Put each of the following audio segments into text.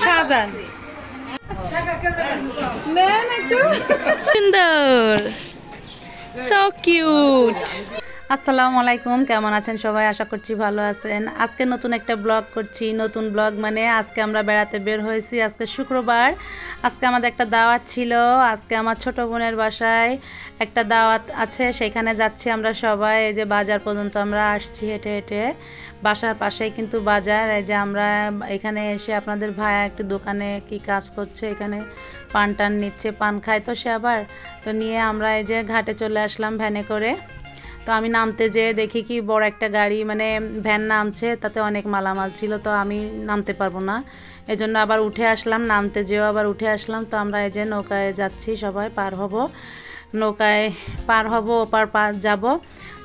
সাজান সুন্দর, so cute. আসসালামু আলাইকুম, কেমন আছেন সবাই? আশা করছি ভালো আছেন। আজকে নতুন একটা ব্লগ করছি। নতুন ব্লগ মানে আজকে আমরা বেড়াতে বের হয়েছি। আজকে শুক্রবার, আজকে আমাদের একটা দাওয়াত ছিল। আজকে আমার ছোট বোনের বাসায় একটা দাওয়াত আছে, সেখানে যাচ্ছি আমরা সবাই। এই যে বাজার পর্যন্ত আমরা আসছি হেঁটে হেঁটে, বাসার পাশেই কিন্তু বাজার। এই যে আমরা এখানে এসে আপনাদের ভাইয়া একটু দোকানে কি কাজ করছে, এখানে পান টান নিচ্ছে, পান খায় তো সে আবার, তো নিয়ে আমরা এই যে ঘাটে চলে আসলাম ভ্যানে করে। তো আমি নামতে যেয়ে দেখি কি বড় একটা গাড়ি মানে ভ্যান নামছে, তাতে অনেক মালামাল ছিল, তো আমি নামতে পারবো না, এজন্য আবার উঠে আসলাম। নামতে যেয়েও আবার উঠে আসলাম। তো আমরা এই যে নৌকায় যাচ্ছি, সবাই পার হব, নৌকায় পার হব, ওপার পার যাব।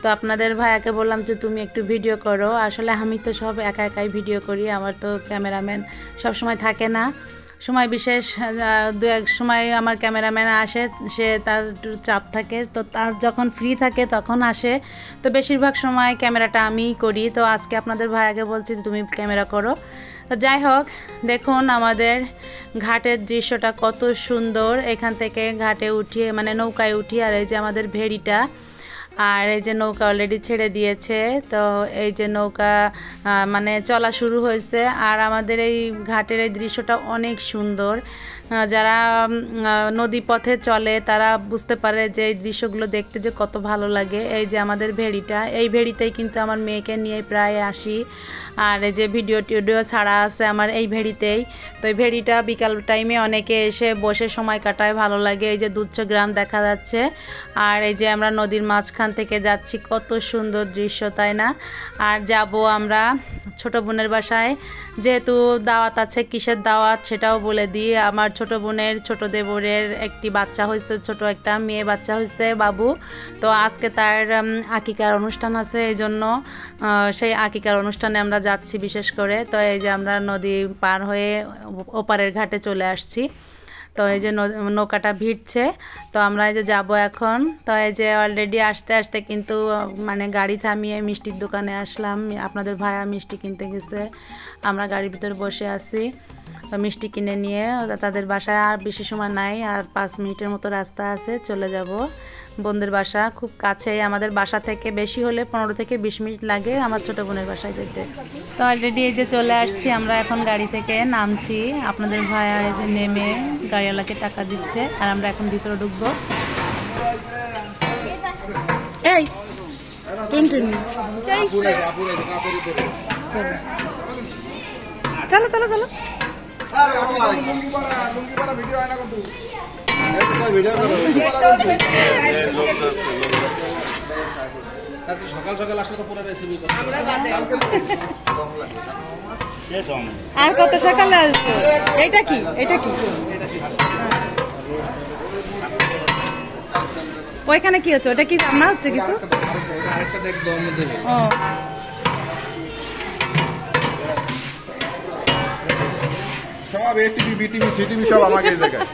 তো আপনাদের ভাইয়াকে বললাম যে তুমি একটু ভিডিও করো। আসলে আমি তো সব একা একাই ভিডিও করি, আমার তো ক্যামেরাম্যান সব সময় থাকে না। সময় বিশেষ দু এক সময় আমার ক্যামেরাম্যান আসে, সে তার চাপ থাকে, তো তার যখন ফ্রি থাকে তখন আসে। তো বেশিরভাগ সময় ক্যামেরাটা আমিই করি। তো আজকে আপনাদের ভাইয়াকে বলছি তুমি ক্যামেরা করো। তো যাই হোক, দেখুন আমাদের ঘাটের দৃশ্যটা কত সুন্দর। এখান থেকে ঘাটে উঠিয়ে মানে নৌকায় উঠি, আর এই যে আমাদের ভেড়িটা, আর এই যে নৌকা অলরেডি ছেড়ে দিয়েছে। তো এই যে নৌকা মানে চলা শুরু হয়েছে। আর আমাদের এই ঘাটের এই দৃশ্যটা অনেক সুন্দর। যারা নদী পথে চলে তারা বুঝতে পারে যে এই দৃশ্যগুলো দেখতে যে কত ভালো লাগে। এই যে আমাদের ভেড়িটা, এই ভেড়িতেই কিন্তু আমার মেয়েকে নিয়ে প্রায় আসি। আর এই যে ভিডিও টিডিও ছাড়া আছে আমার এই ভেড়িতেই। তো এই ভেড়িটা বিকাল টাইমে অনেকে এসে বসে সময় কাটায়, ভালো লাগে। এই যে দুচ্ছ গ্রাম দেখা যাচ্ছে, আর এই যে আমরা নদীর মাঝখান থেকে যাচ্ছি, কত সুন্দর দৃশ্য, তাই না? আর যাব আমরা ছোট বোনের বাসায়, যেহেতু দাওয়াত আছে। কিসের দাওয়াত সেটাও বলে দিই। আমার ছোট বোনের ছোট দেবরের একটি বাচ্চা হয়েছে, ছোট একটা মেয়ে বাচ্চা হয়েছে, বাবু। তো আজকে তার আকিকার অনুষ্ঠান আছে, এই জন্য সেই আকিকার অনুষ্ঠানে আমরা যাচ্ছি বিশেষ করে। তো এই যে আমরা নদী পার হয়ে ওপারের ঘাটে চলে আসছি। তো এই যে নৌকাটা ভিড়ছে, তো আমরা এই যে যাবো এখন। তো এই যে অলরেডি আসতে আসতে কিন্তু মানে গাড়ি থামিয়ে মিষ্টির দোকানে আসলাম। আপনাদের ভাইয়া মিষ্টি কিনতে গেছে, আমরা গাড়ির ভিতরে বসে আছি। তো মিষ্টি কিনে নিয়ে তাদের বাসায় আর বেশি সময় নাই, আর 5 মিনিটের মতো রাস্তা আছে, চলে যাব বোনদের বাসা। খুব কাছেই আমাদের বাসা থেকে, বেশি হলে 15 থেকে 20 মিনিট লাগে আমার ছোট বোনের বাসায় যেতে। তো অলরেডি এই যে চলে আসছি আমরা, এখন গাড়ি থেকে নামছি। আপনাদের ভাইয়া এই যে নেমে গাড়িওয়ালাকে টাকা দিচ্ছে, আর আমরা এখন ভিতরে ঢুকবো। এই চলো চলো চলো, সকাল সকাল আসলে তো পুরো রেসিপি আর কত সকালে আসবো। এটা কি এটা কি ওইখানে কি হচ্ছে? ওটা কি রান্না হচ্ছে কিছু? আরেকটা দেখ দম দেবে। ও সব এটিভি বিটিভি সিটিভি সব আমাকে দেখায়।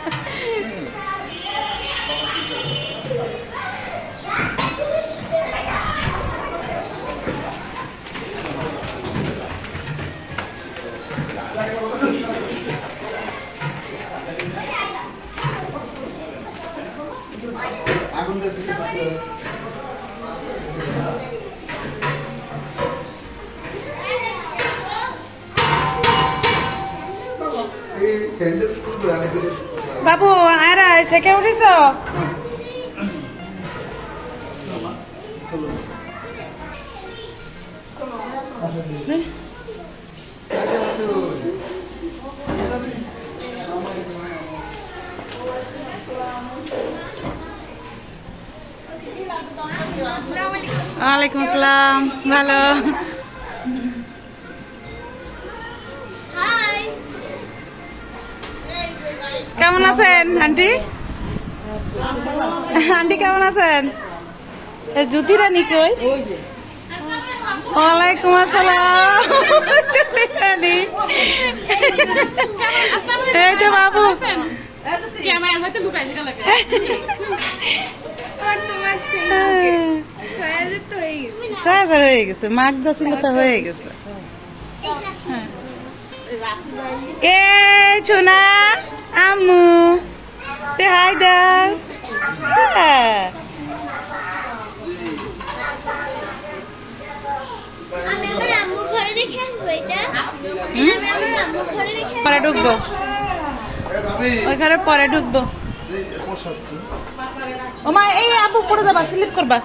বাবু আর থেকে উঠিস? ওয়ালাইকুম আসসালাম, ভালো। কেমন আছেন আন্টি? আন্টি কেমন আছেন? জ্যোতি রানী কই? ওয়ালাইকুম আসসালাম। এই যে বাবু, ক্যামেরা হয়তো লুকাই দিতে লাগে। 6000 হয়ে গেছে, মার্ক যা ছিল তা হয়ে গেছে। এ সোনা আম্মু তে হাই দাও পরে ঢুকবো ওই ঘরে পরে ঢুকবো ও মা এই আপু পড়ে যাবা স্লিপ করবা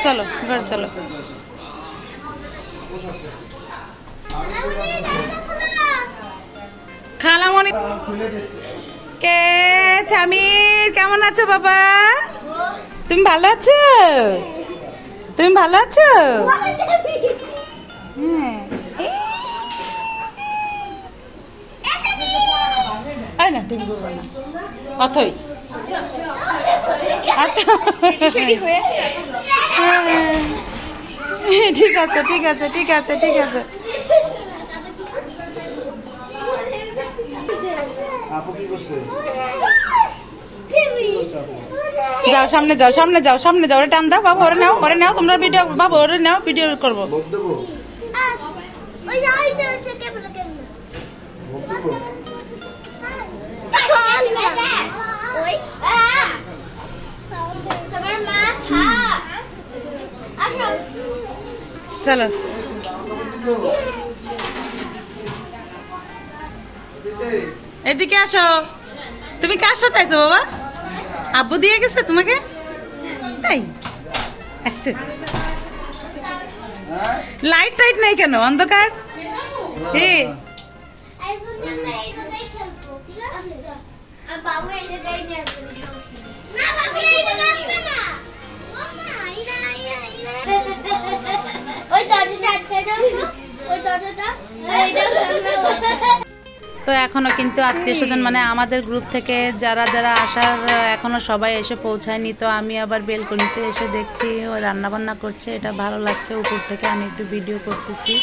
চলো ঘর চলো খালামণি কে স্বামীর কেমন আছো বাবা তুমি ভালো আছো তুমি ভালো আছো হ্যাঁ না তুমি বলবো না অথই ঠিক আছে ঠিক আছে ঠিক আছে ঠিক আছে যাও সামনে যাও সামনে যাও সামনে যাও ওরে টান দাও বাবা ওরে নাও তোমরা ভিডিও বাবা ওরে নাও ভিডিও করবো চলো এদিকে আসো তুমি কার সাথে আছো বাবা আব্বু দিয়ে গেছে তোমাকে তাই আসছে লাইট টাইট নাই কেন অন্ধকার তো এখনো কিন্তু আত্মীয় স্বজন মানে আমাদের গ্রুপ থেকে যারা যারা আসার এখনো সবাই এসে পৌঁছায়নি তো আমি আবার বেলকনিতে এসে দেখছি ও রান্নাবান্না করছে এটা ভালো লাগছে উপর থেকে আমি একটু ভিডিও করতেছি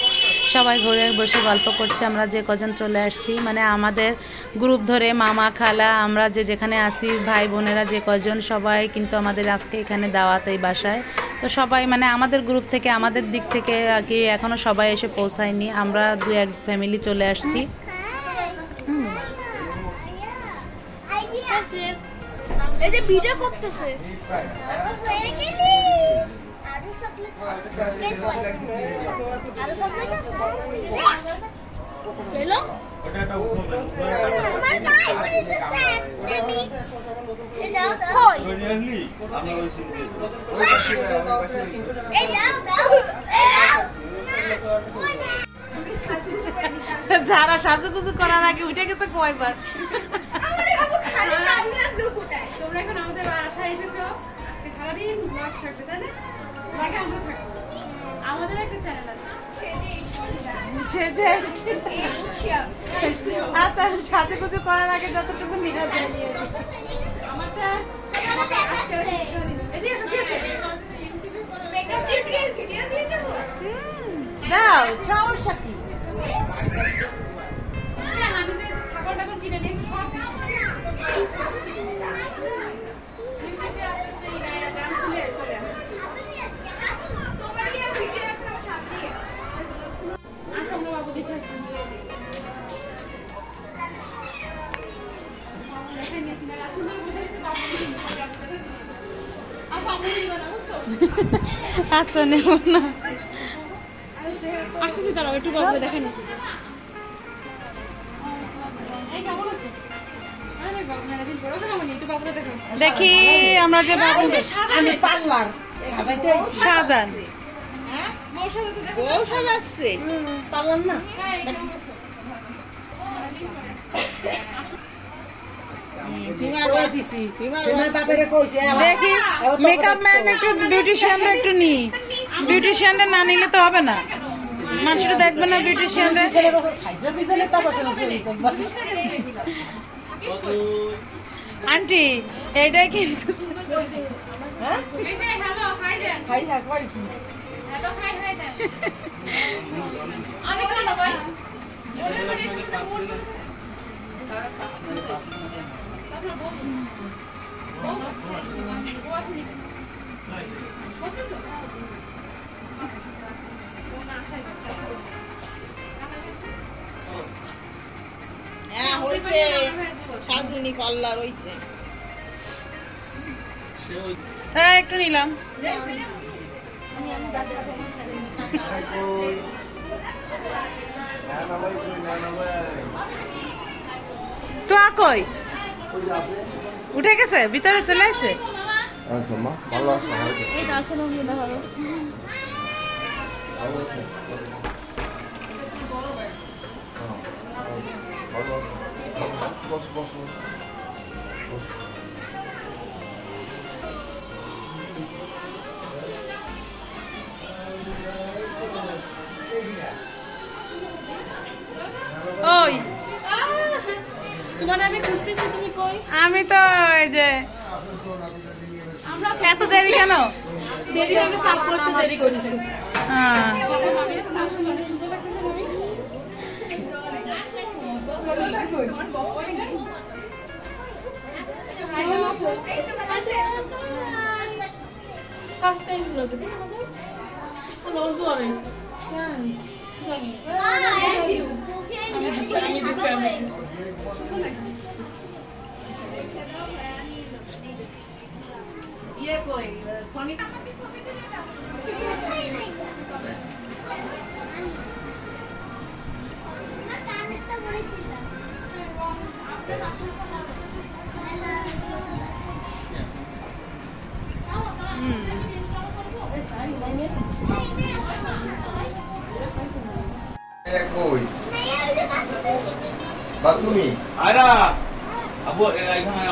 সবাই ঘরে বসে গল্প করছে আমরা যে কজন চলে আসছি মানে আমাদের গ্রুপ ধরে মামা খালা আমরা যে যেখানে আসি ভাই বোনেরা যে কজন সবাই কিন্তু আমাদের আজকে এখানে দাওয়াত এই বাসায় তো সবাই মানে আমাদের গ্রুপ থেকে আমাদের দিক থেকে আর কি এখনো সবাই এসে পৌঁছায়নি আমরা দু এক ফ্যামিলি চলে আসছি এই যে ভিডিও করতেছে হ্যালো তোমার গায়ে পড়েছে আমি এই দাও দাও এই দাও যারা সাজুগুজু করার আগে উঠে গেছে কয়বার তোমরা এখন আমাদের বাসায় এসেছো সারাদিন ব্লগ থাকবে তাই না ব্লগে আমরা থাকবো আমাদের একটা চ্যানেল আছে আচ্ছা সাজুগুজু করার আগে যতটুকু নিয়ে আমারটা দাও সমস্যা কি আমি যে ছাগল টাগল কিনে নিয়েছি সব আচ্ছা নেব না আসতেছি দাঁড়াও একটু বাবু দেখে নিচ্ছি দেখি আমরা যে বাবু সাজান বউ সাজাচ্ছে পারলাম না দেখি মেকআপ ম্যান একটু বিউটিশিয়ানরা একটু নি বিউটিশিয়ানরা না নিলে তো হবে না মানুষটা দেখবে না বিউটিশিয়ানরা আন্টি এইটাই কিন্তু রইছে সাজুনি পাল্লা রইছে হ্যাঁ একটু নিলাম তো কই উঠে গেছে ভিতরে চলে আসছে ভালো আছে এই আছে না ভালো ওই তোমার আমি খুঁজতেছি তুমি কই আমি তো এই যে আমরা এত দেরি কেন দেরি হবে সাফ করতে দেরি করছি হ্যাঁ ফার্স্ট টাইম ব্লগ দিতে হবে আর জোর আছে ये कोई सोनी কই বা তুমি আয়রা আবু এখানে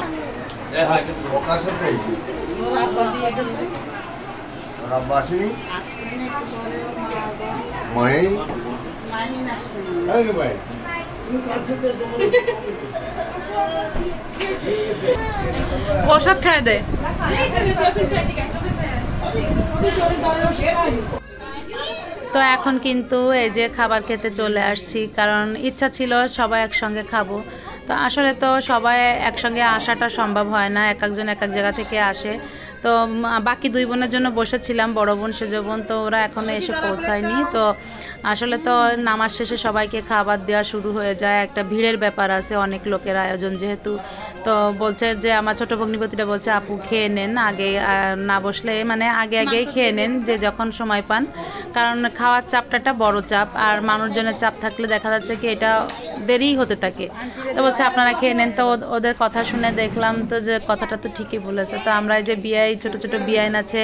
এ হাই কার সাথে রাব্বা আসেনি মাই এই ভাই প্রসাদ খাই দে তো এখন কিন্তু এই যে খাবার খেতে চলে আসছি কারণ ইচ্ছা ছিল সবাই একসঙ্গে খাবো তো আসলে তো সবাই একসঙ্গে আসাটা সম্ভব হয় না এক একজন এক এক জায়গা থেকে আসে তো বাকি দুই বোনের জন্য বসেছিলাম বড় বোন সেজ বোন তো ওরা এখনো এসে পৌঁছায়নি তো আসলে তো নামাজ শেষে সবাইকে খাবার দেওয়া শুরু হয়ে যায় একটা ভিড়ের ব্যাপার আছে অনেক লোকের আয়োজন যেহেতু তো বলছে যে আমার ছোটো ভগ্নিপতিটা বলছে আপু খেয়ে নেন আগে না বসলে মানে আগে আগেই খেয়ে নেন যে যখন সময় পান কারণ খাওয়ার চাপটা বড় চাপ আর মানুষজনের চাপ থাকলে দেখা যাচ্ছে কি এটা দেরি হতে থাকে তো বলছে আপনারা খেয়ে নেন তো ওদের কথা শুনে দেখলাম তো যে কথাটা তো ঠিকই বলেছে তো আমরা এই যে বিয়াই ছোট ছোট বিয়াইন আছে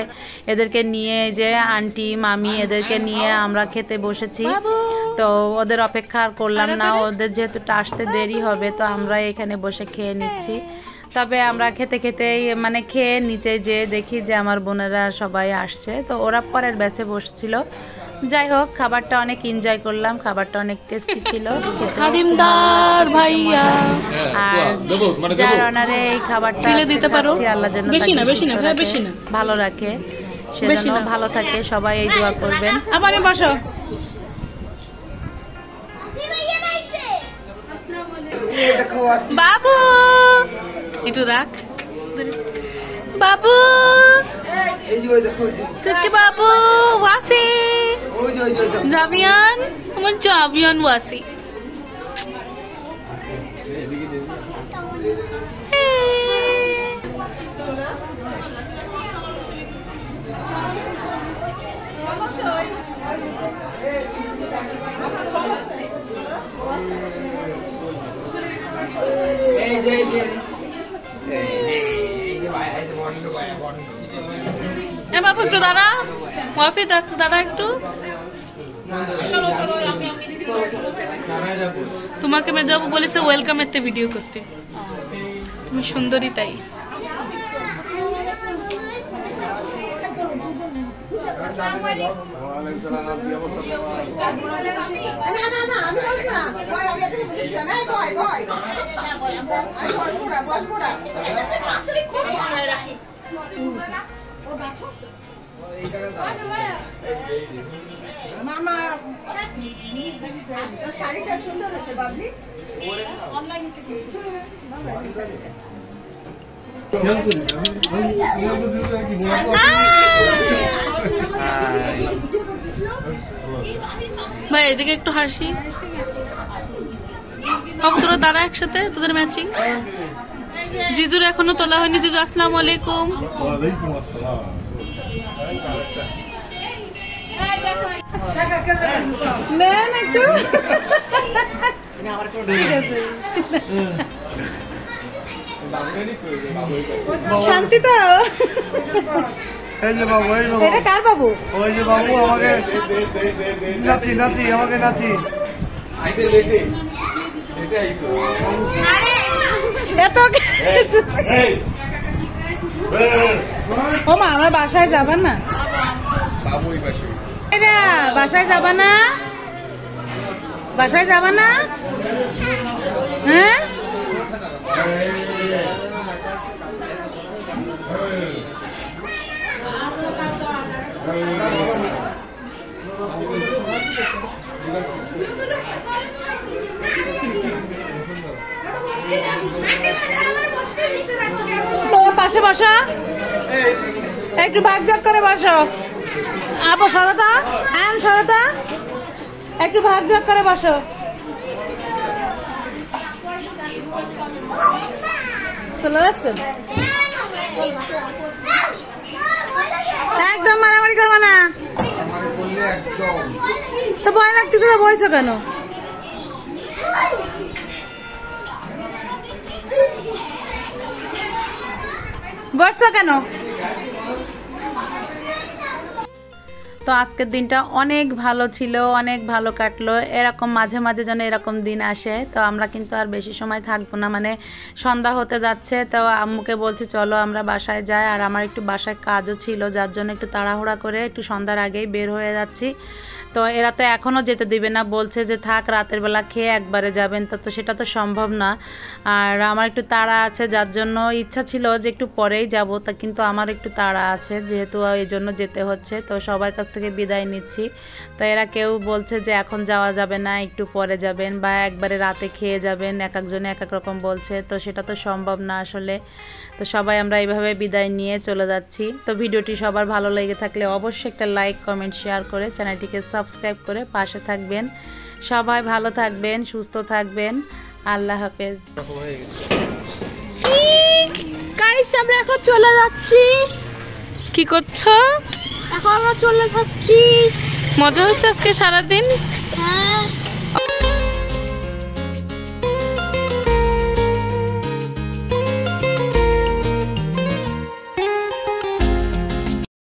এদেরকে নিয়ে যে আন্টি মামি এদেরকে নিয়ে আমরা খেতে বসেছি তো ওদের অপেক্ষা আর করলাম না ওদের যেহেতু আসতে দেরি হবে তো আমরা এখানে বসে খেয়ে নিচ্ছি তবে আমরা খেতে খেতে মানে খেয়ে নিচে যে দেখি যে আমার বোনেরা সবাই আসছে তো ওরা পরের ব্যাচে বসছিল যাই হোক খাবারটা অনেক এনজয় করলাম খাবারটা অনেক টেস্টি ছিল খাদিমদার ভাইয়া আর যার অনারে এই খাবারটা দিতে পারো আল্লাহ যেন বেশি না বেশি না ভাই বেশি না ভালো রাখে সেজন্য ভালো থাকে সবাই এই দোয়া করবেন আবার বসো বাবু একটু রাখ বাবু তুই বাবু ওয়াসি জাবিয়ান আমার জাবিয়ান ওয়াসি বাবু একটু দাঁড়া ওয়াফি দাঁড়া একটু তোমাকে মেজাবু বলেছে ওয়েলকাম এতে ভিডিও করতে তুমি সুন্দরী তাই মামা শাড়িটা সুন্দর হচ্ছে বাবলি অনলাইনে থেকে ভাই এদিকে একটু হাসি বাবু তোরা দাঁড়া একসাথে, তোদের ম্যাচিং। জিজুর এখনো তোলা হয়নি। জিজু আসসালামু আলাইকুম। ওয়ালাইকুম আসসালাম। নেন একটু। শান্তি তো। এই যে বাবু, এই বাবু, এটা কার বাবু? ওই যে বাবু আমাকে নাচি নাচি, আমাকে নাচি। এত ও মা, আমার বাসায় যাবেন না? বাবুই পাশে এরা বাসায় যাবা না? বাসায় যাবা না? হ্যাঁ, তোমার পাশে বসো, একটু ভাগযোগ করে বসো। আপু সরতা, হ্যাঁ সরতা, একটু ভাগযোগ করে বসো। চলে আসছেন? একদম মারামারি করবো না। তো ভয় লাগতেছে, বইছো কেন? বসছো কেন? তো আজকের দিনটা অনেক ভালো ছিল, অনেক ভালো কাটলো। এরকম মাঝে মাঝে যেন এরকম দিন আসে। তো আমরা কিন্তু আর বেশি সময় থাকবো না, মানে সন্ধ্যা হতে যাচ্ছে। তো আম্মুকে বলছি চলো আমরা বাসায় যাই। আর আমার একটু বাসায় কাজও ছিল, যার জন্য একটু তাড়াহুড়া করে একটু সন্ধ্যার আগেই বের হয়ে যাচ্ছি। তো এরা তো এখনও যেতে দিবে না, বলছে যে থাক রাতের বেলা খেয়ে একবারে যাবেন। তো সেটা তো সম্ভব না। আর আমার একটু তাড়া আছে, যার জন্য ইচ্ছা ছিল যে একটু পরেই যাব। তা কিন্তু আমার একটু তাড়া আছে, যেহেতু এই জন্য যেতে হচ্ছে। তো সবার কাছ থেকে বিদায় নিচ্ছি। তো এরা কেউ বলছে যে এখন যাওয়া যাবে না, একটু পরে যাবেন, বা একবারে রাতে খেয়ে যাবেন। এক একজনে এক এক রকম বলছে, তো সেটা তো সম্ভব না আসলে। তো সবাই আমরা এইভাবে বিদায় নিয়ে চলে যাচ্ছি। তো ভিডিওটি সবার ভালো লেগে থাকলে অবশ্যই একটা লাইক, কমেন্ট, শেয়ার করে চ্যানেলটিকে সাবস্ক্রাইব করে পাশে থাকবেন। সবাই ভালো থাকবেন, সুস্থ থাকবেন। আল্লাহ হাফেজ। গাইস, আমরা এখন চলে যাচ্ছি। কি করছো? এখন আমরা চলে যাচ্ছি। মজা হচ্ছে আজকে সারাদিন? হ্যাঁ।